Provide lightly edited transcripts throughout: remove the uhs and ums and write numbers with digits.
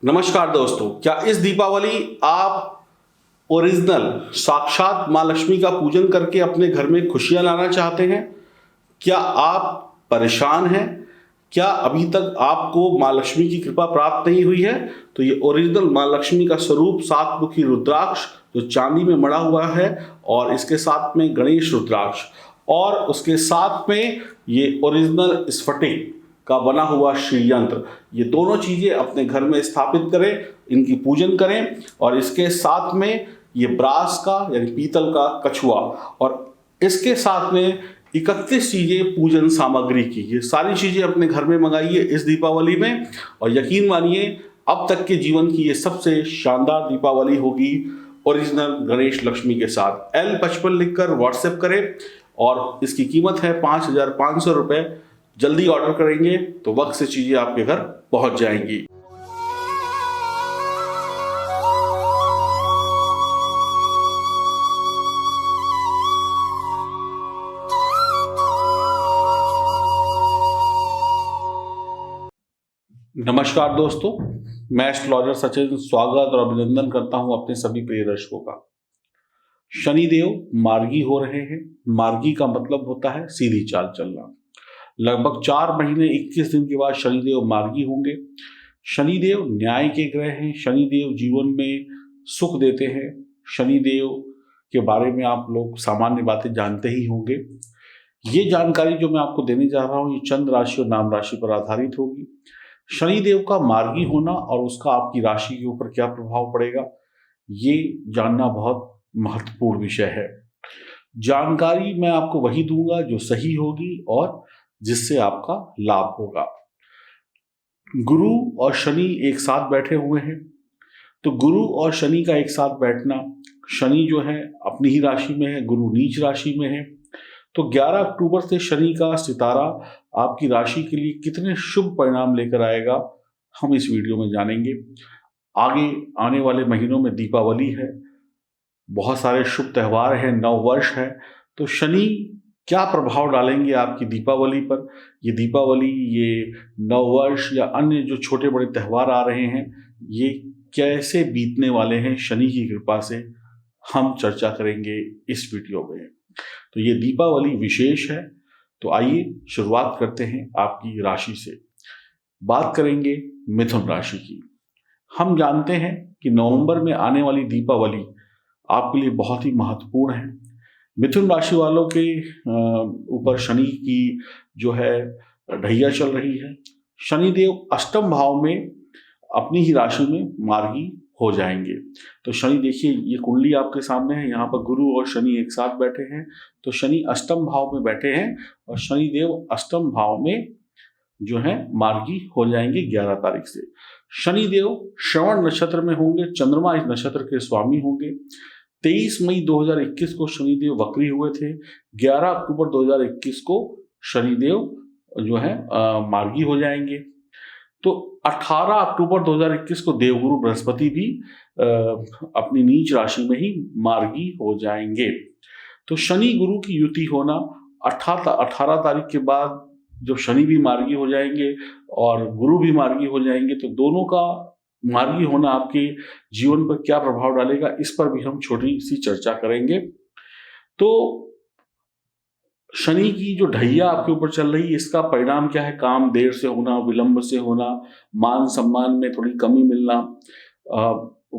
नमस्कार दोस्तों, क्या इस दीपावली आप ओरिजिनल साक्षात माँ लक्ष्मी का पूजन करके अपने घर में खुशियां लाना चाहते हैं? क्या आप परेशान हैं? क्या अभी तक आपको माँ लक्ष्मी की कृपा प्राप्त नहीं हुई है? तो ये ओरिजिनल माँ लक्ष्मी का स्वरूप सातमुखी रुद्राक्ष जो चांदी में मड़ा हुआ है और इसके साथ में गणेश रुद्राक्ष और उसके साथ में ये ओरिजिनल स्फटिक का बना हुआ श्री यंत्र, ये दोनों चीजें अपने घर में स्थापित करें, इनकी पूजन करें। और इसके साथ में ये ब्रास का यानी पीतल का कछुआ और इसके साथ में 31 चीजें पूजन सामग्री की, ये सारी चीजें अपने घर में मंगाइए इस दीपावली में। और यकीन मानिए अब तक के जीवन की ये सबसे शानदार दीपावली होगी ओरिजिनल गणेश लक्ष्मी के साथ। L55 लिखकर व्हाट्सएप करें और इसकी कीमत है 5,500 रुपये। जल्दी ऑर्डर करेंगे तो वक्त से चीजें आपके घर पहुंच जाएंगी। नमस्कार दोस्तों, मैं एस्ट्रोलॉजर सचिन स्वागत और अभिनंदन करता हूं अपने सभी प्रिय दर्शकों का। शनिदेव मार्गी हो रहे हैं। मार्गी का मतलब होता है सीधी चाल चलना। लगभग 4 महीने 21 दिन के बाद शनिदेव मार्गी होंगे। शनिदेव न्याय के ग्रह हैं। शनिदेव जीवन में सुख देते हैं। शनिदेव के बारे में आप लोग सामान्य बातें जानते ही होंगे। ये जानकारी जो मैं आपको देने जा रहा हूँ ये चंद्र राशि और नाम राशि पर आधारित होगी। शनिदेव का मार्गी होना और उसका आपकी राशि के ऊपर क्या प्रभाव पड़ेगा, ये जानना बहुत महत्वपूर्ण विषय है। जानकारी मैं आपको वही दूंगा जो सही होगी और जिससे आपका लाभ होगा। गुरु और शनि एक साथ बैठे हुए हैं, तो गुरु और शनि का एक साथ बैठना, शनि जो है अपनी ही राशि में है, गुरु नीच राशि में है। तो 11 अक्टूबर से शनि का सितारा आपकी राशि के लिए कितने शुभ परिणाम लेकर आएगा हम इस वीडियो में जानेंगे। आगे आने वाले महीनों में दीपावली है, बहुत सारे शुभ त्यौहार हैं, नव वर्ष है, तो शनि क्या प्रभाव डालेंगे आपकी दीपावली पर। ये दीपावली, ये नववर्ष या अन्य जो छोटे बड़े त्यौहार आ रहे हैं, ये कैसे बीतने वाले हैं शनि की कृपा से, हम चर्चा करेंगे इस वीडियो में। तो ये दीपावली विशेष है। तो आइए शुरुआत करते हैं आपकी राशि से। बात करेंगे मिथुन राशि की। हम जानते हैं कि नवंबर में आने वाली दीपावली आपके लिए बहुत ही महत्वपूर्ण है। मिथुन राशि वालों के ऊपर शनि की जो है ढैया चल रही है। शनिदेव अष्टम भाव में अपनी ही राशि में मार्गी हो जाएंगे। तो शनि, देखिए ये कुंडली आपके सामने है, यहाँ पर गुरु और शनि एक साथ बैठे हैं। तो शनि अष्टम भाव में बैठे हैं और शनिदेव अष्टम भाव में जो है मार्गी हो जाएंगे 11 तारीख से। शनिदेव श्रवण नक्षत्र में होंगे, चंद्रमा इस नक्षत्र के स्वामी होंगे। 23 मई 2021 को शनिदेव वक्री हुए थे। 11 अक्टूबर 2021 को शनिदेव जो है मार्गी हो जाएंगे। तो 18 अक्टूबर 2021 को देवगुरु बृहस्पति भी अपनी नीच राशि में ही मार्गी हो जाएंगे। तो शनि गुरु की युति होना 18 तारीख के बाद जब शनि भी मार्गी हो जाएंगे और गुरु भी मार्गी हो जाएंगे, तो दोनों का मार्गी होना आपके जीवन पर क्या प्रभाव डालेगा, इस पर भी हम छोटी सी चर्चा करेंगे। तो शनि की जो ढैया आपके ऊपर चल रही है, इसका परिणाम क्या है? काम देर से होना, विलंब से होना, मान सम्मान में थोड़ी कमी मिलना,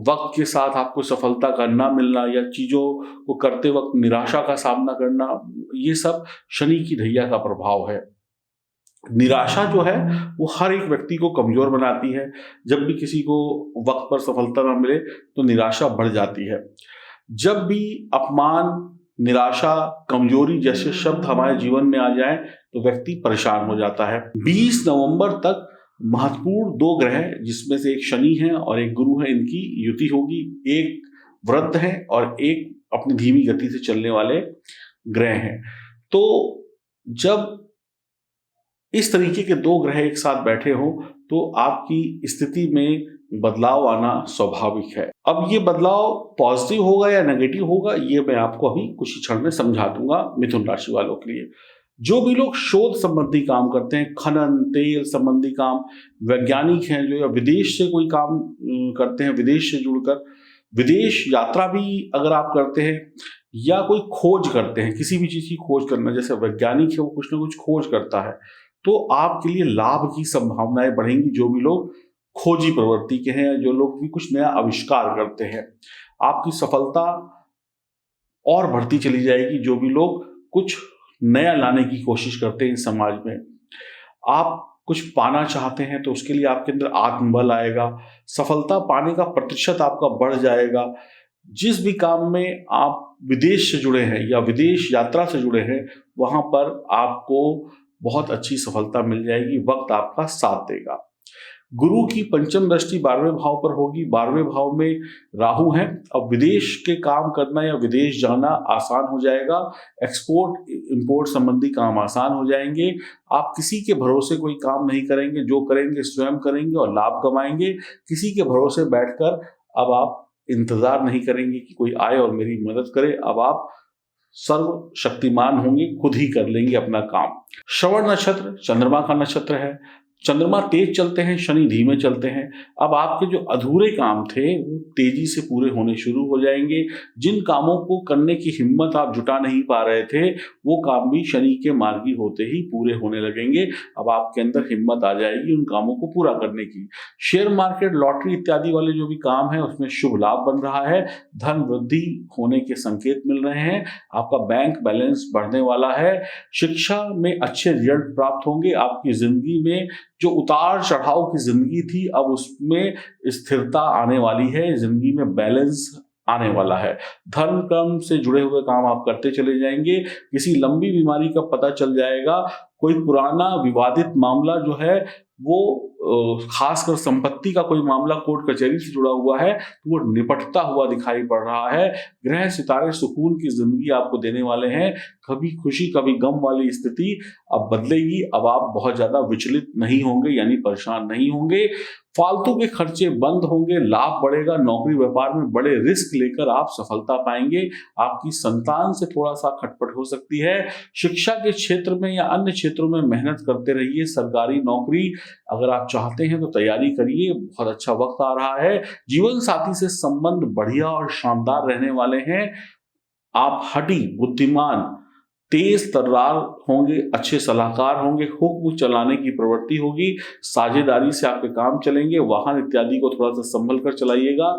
वक्त के साथ आपको सफलता का ना मिलना या चीजों को करते वक्त निराशा का सामना करना, ये सब शनि की ढैया का प्रभाव है। निराशा जो है वो हर एक व्यक्ति को कमजोर बनाती है। जब भी किसी को वक्त पर सफलता ना मिले तो निराशा बढ़ जाती है। जब भी अपमान, निराशा, कमजोरी जैसे शब्द हमारे जीवन में आ जाए तो व्यक्ति परेशान हो जाता है। 20 नवंबर तक महत्वपूर्ण 2 ग्रह, जिसमें से एक शनि है और एक गुरु है, इनकी युति होगी। एक वृद्ध है और एक अपनी धीमी गति से चलने वाले ग्रह हैं। तो जब इस तरीके के 2 ग्रह एक साथ बैठे हो तो आपकी स्थिति में बदलाव आना स्वाभाविक है। अब ये बदलाव पॉजिटिव होगा या नेगेटिव होगा, ये मैं आपको अभी कुछ ही क्षण में समझा दूंगा मिथुन राशि वालों के लिए। जो भी लोग शोध संबंधी काम करते हैं, खनन तेल संबंधी काम, वैज्ञानिक हैं जो या विदेश से कोई काम करते हैं, विदेश से जुड़कर विदेश यात्रा भी अगर आप करते हैं या कोई खोज करते हैं, किसी भी चीज की खोज करना, जैसे वैज्ञानिक है वो कुछ ना कुछ खोज करता है, तो आपके लिए लाभ की संभावनाएं बढ़ेंगी। जो भी लोग खोजी प्रवृत्ति के हैं, जो लोग भी कुछ नया आविष्कार करते हैं, आपकी सफलता और बढ़ती चली जाएगी। जो भी लोग कुछ नया लाने की कोशिश करते हैं समाज में, आप कुछ पाना चाहते हैं तो उसके लिए आपके अंदर आत्मबल आएगा, सफलता पाने का प्रतिशत आपका बढ़ जाएगा। जिस भी काम में आप विदेश से जुड़े हैं या विदेश यात्रा से जुड़े हैं, वहां पर आपको बहुत अच्छी सफलता मिल जाएगी, वक्त आपका साथ देगा। गुरु की पंचम दृष्टि 12वें भाव पर होगी, 12वें भाव में राहु हैं। अब विदेश के काम करना या विदेश जाना आसान हो जाएगा, एक्सपोर्ट इंपोर्ट संबंधी काम आसान हो जाएंगे। आप किसी के भरोसे कोई काम नहीं करेंगे, जो करेंगे स्वयं करेंगे और लाभ कमाएंगे। किसी के भरोसे बैठकर अब आप इंतजार नहीं करेंगे कि कोई आए और मेरी मदद करे, अब आप सर्व शक्तिमान होंगे, खुद ही कर लेंगे अपना काम। श्रवण नक्षत्र चंद्रमा का नक्षत्र है। चंद्रमा तेज चलते हैं, शनि धीमे चलते हैं। अब आपके जो अधूरे काम थे वो तेजी से पूरे होने शुरू हो जाएंगे। जिन कामों को करने की हिम्मत आप जुटा नहीं पा रहे थे, वो काम भी शनि के मार्गी होते ही पूरे होने लगेंगे। अब आपके अंदर हिम्मत आ जाएगी उन कामों को पूरा करने की। शेयर मार्केट, लॉटरी इत्यादि वाले जो भी काम है उसमें शुभ लाभ बन रहा है, धन वृद्धि होने के संकेत मिल रहे हैं, आपका बैंक बैलेंस बढ़ने वाला है। शिक्षा में अच्छे रिजल्ट प्राप्त होंगे। आपकी जिंदगी में जो उतार चढ़ाव की जिंदगी थी, अब उसमें स्थिरता आने वाली है, जिंदगी में बैलेंस आने वाला है। धर्म कर्म से जुड़े हुए काम आप करते चले जाएंगे। किसी लंबी बीमारी का पता चल जाएगा। कोई पुराना विवादित मामला जो है वो खासकर संपत्ति का कोई मामला कोर्ट कचहरी से जुड़ा हुआ है तो वो निपटता हुआ दिखाई पड़ रहा है। ग्रह सितारे सुकून की जिंदगी आपको देने वाले हैं। कभी खुशी कभी गम वाली स्थिति अब बदलेगी। अब आप बहुत ज्यादा विचलित नहीं होंगे, यानी परेशान नहीं होंगे। फालतू के खर्चे बंद होंगे, लाभ बढ़ेगा। नौकरी व्यापार में बड़े रिस्क लेकर आप सफलता पाएंगे। आपकी संतान से थोड़ा सा खटपट हो सकती है। शिक्षा के क्षेत्र में या अन्य क्षेत्रों में मेहनत करते रहिए। सरकारी नौकरी अगर आप चाहते हैं तो तैयारी करिए, बहुत अच्छा वक्त आ रहा है। जीवन साथी से संबंध बढ़िया और शानदार रहने वाले हैं। आप हठी, बुद्धिमान, तेज तर्रार होंगे, अच्छे सलाहकार होंगे, हुक्म चलाने की प्रवृत्ति होगी, साझेदारी से आपके काम चलेंगे। वाहन इत्यादि को थोड़ा सा संभल कर चलाइएगा।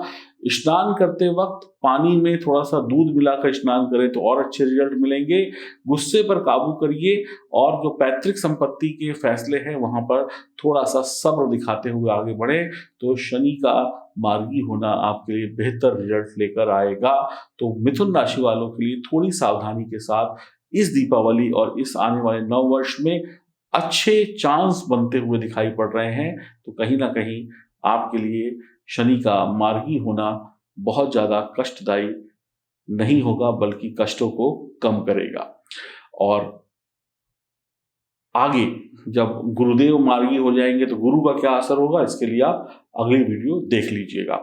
स्नान करते वक्त पानी में थोड़ा सा दूध मिलाकर स्नान करें तो और अच्छे रिजल्ट मिलेंगे। गुस्से पर काबू करिए और जो पैतृक संपत्ति के फैसले हैं वहां पर थोड़ा सा सब्र दिखाते हुए आगे बढ़े तो शनि का मार्गी होना आपके लिए बेहतर रिजल्ट लेकर आएगा। तो मिथुन राशि वालों के लिए थोड़ी सावधानी के साथ इस दीपावली और इस आने वाले नव वर्ष में अच्छे चांस बनते हुए दिखाई पड़ रहे हैं। तो कहीं ना कहीं आपके लिए शनि का मार्गी होना बहुत ज्यादा कष्टदायी नहीं होगा, बल्कि कष्टों को कम करेगा। और आगे जब गुरुदेव मार्गी हो जाएंगे तो गुरु का क्या असर होगा, इसके लिए आप अगली वीडियो देख लीजिएगा।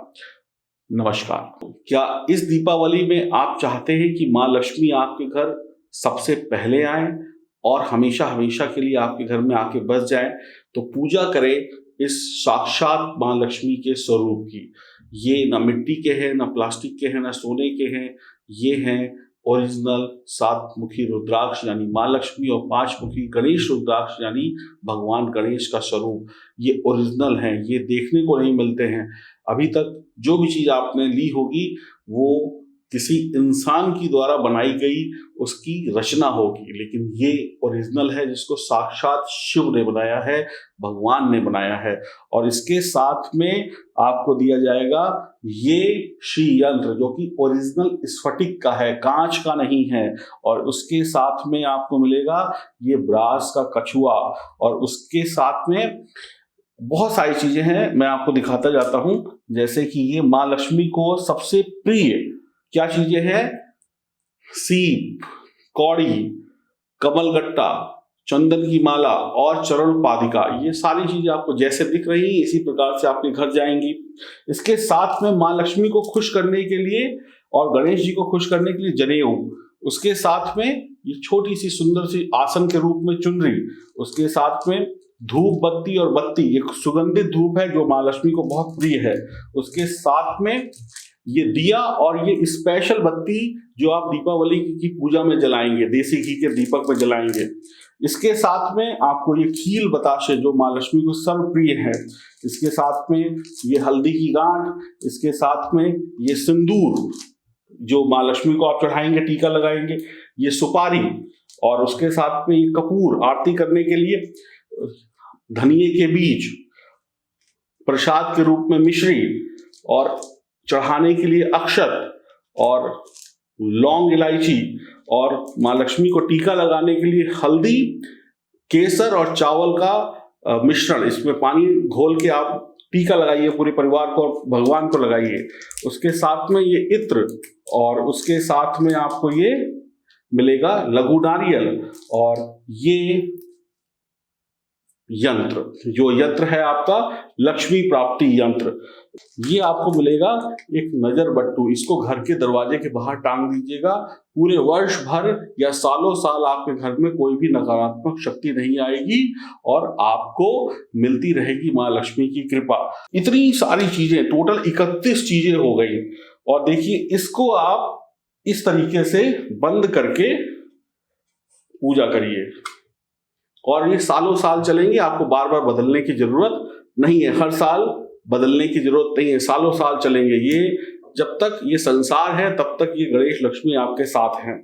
नमस्कार। क्या इस दीपावली में आप चाहते हैं कि माँ लक्ष्मी आपके घर सबसे पहले आए और हमेशा हमेशा के लिए आपके घर में आके बस जाए? तो पूजा करें इस साक्षात माँ लक्ष्मी के स्वरूप की। ये ना मिट्टी के हैं, ना प्लास्टिक के हैं, ना सोने के हैं। ये हैं ओरिजिनल 7 मुखी रुद्राक्ष यानी माँ लक्ष्मी और 5 मुखी गणेश रुद्राक्ष यानी भगवान गणेश का स्वरूप। ये ओरिजिनल हैं, ये देखने को नहीं मिलते हैं। अभी तक जो भी चीज आपने ली होगी वो किसी इंसान की द्वारा बनाई गई उसकी रचना होगी, लेकिन ये ओरिजिनल है जिसको साक्षात शिव ने बनाया है, भगवान ने बनाया है। और इसके साथ में आपको दिया जाएगा ये श्री यंत्र जो कि ओरिजिनल स्फटिक का है, कांच का नहीं है। और उसके साथ में आपको मिलेगा ये ब्रास का कछुआ, और उसके साथ में बहुत सारी चीजें हैं, मैं आपको दिखाता जाता हूं। जैसे कि ये माँ लक्ष्मी को सबसे प्रिय क्या चीजें हैं, सीप, कौड़ी, कमलगट्टा, चंदन की माला और चरण पादिका, ये सारी चीजें आपको जैसे दिख रही हैं इसी प्रकार से आपके घर जाएंगी। इसके साथ में माँ लक्ष्मी को खुश करने के लिए और गणेश जी को खुश करने के लिए जनेऊ, उसके साथ में ये छोटी सी सुंदर सी आसन के रूप में चुनरी, उसके साथ में धूप बत्ती और बत्ती, एक सुगंधित धूप है जो माँ लक्ष्मी को बहुत प्रिय है, उसके साथ में ये दिया और ये स्पेशल बत्ती जो आप दीपावली की पूजा में जलाएंगे, देसी घी के दीपक में जलाएंगे। इसके साथ में आपको ये खील बताशे जो माँ लक्ष्मी को सर्व प्रिय है, इसके साथ में ये हल्दी की गांठ, इसके साथ में ये सिंदूर जो माँ लक्ष्मी को आप चढ़ाएंगे, टीका लगाएंगे, ये सुपारी, और उसके साथ में ये कपूर आरती करने के लिए, धनिये के बीज, प्रसाद के रूप में मिश्री, और चढ़ाने के लिए अक्षत और लौंग इलायची, और माँ लक्ष्मी को टीका लगाने के लिए हल्दी, केसर और चावल का मिश्रण, इसमें पानी घोल के आप टीका लगाइए, पूरे परिवार को और भगवान को लगाइए। उसके साथ में ये इत्र, और उसके साथ में आपको ये मिलेगा लघु नारियल, और ये यंत्र, जो यंत्र है आपका लक्ष्मी प्राप्ति यंत्र, ये आपको मिलेगा एक नजर बट्टू। इसको घर के दरवाजे के बाहर टांग दीजिएगा। पूरे वर्ष भर या सालों साल आपके घर में कोई भी नकारात्मक शक्ति नहीं आएगी और आपको मिलती रहेगी माँ लक्ष्मी की कृपा। इतनी सारी चीजें, टोटल 31 चीजें हो गई। और देखिए, इसको आप इस तरीके से बंद करके पूजा करिए और ये सालों साल चलेंगे। आपको बार बार बदलने की जरूरत नहीं है, हर साल बदलने की जरूरत नहीं है, सालों साल चलेंगे ये। जब तक ये संसार है तब तक ये गणेश लक्ष्मी आपके साथ हैं।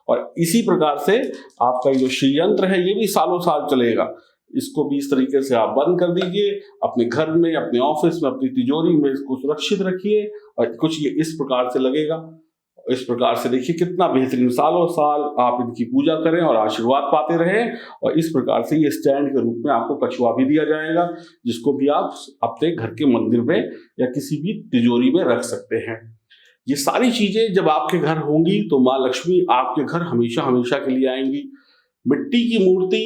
और इसी प्रकार से आपका जो श्री यंत्र है ये भी सालों साल चलेगा। इसको भी इस तरीके से आप बंद कर दीजिए, अपने घर में, अपने ऑफिस में, अपनी तिजोरी में इसको सुरक्षित रखिए। और कुछ ये इस प्रकार से लगेगा। इस प्रकार से देखिए कितना बेहतरीन, सालों साल आप इनकी पूजा करें और आशीर्वाद पाते रहें। और इस प्रकार से ये स्टैंड के रूप में आपको कछुआ भी दिया जाएगा, जिसको भी आप अपने घर के मंदिर में या किसी भी तिजोरी में रख सकते हैं। ये सारी चीजें जब आपके घर होंगी तो माँ लक्ष्मी आपके घर हमेशा हमेशा के लिए आएंगी। मिट्टी की मूर्ति,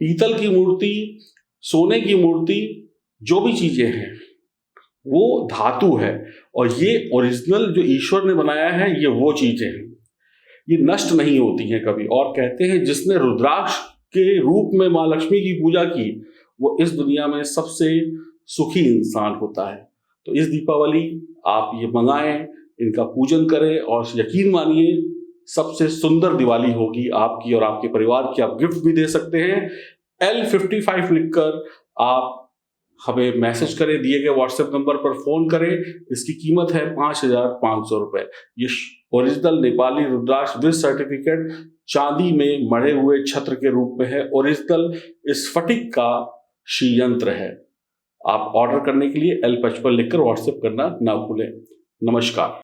पीतल की मूर्ति, सोने की मूर्ति, जो भी चीजें हैं वो धातु है, और ये ओरिजिनल जो ईश्वर ने बनाया है ये वो चीजें हैं, ये नष्ट नहीं होती हैं कभी। और कहते हैं जिसने रुद्राक्ष के रूप में माँ लक्ष्मी की पूजा की वो इस दुनिया में सबसे सुखी इंसान होता है। तो इस दीपावली आप ये मंगाएं, इनका पूजन करें और यकीन मानिए सबसे सुंदर दिवाली होगी आपकी और आपके परिवार की। आप गिफ्ट भी दे सकते हैं। L55 लिखकर आप हमें मैसेज करें, दिए गए व्हाट्सएप नंबर पर फोन करें। इसकी कीमत है 5,500 रुपए। ये original Nepali rudraksha with certificate चांदी में मढ़े हुए छत्र के रूप में है। ओरिजिनल स्फटिक का श्री यंत्र है। आप ऑर्डर करने के लिए L55 लिखकर व्हाट्सएप करना ना भूलें। नमस्कार।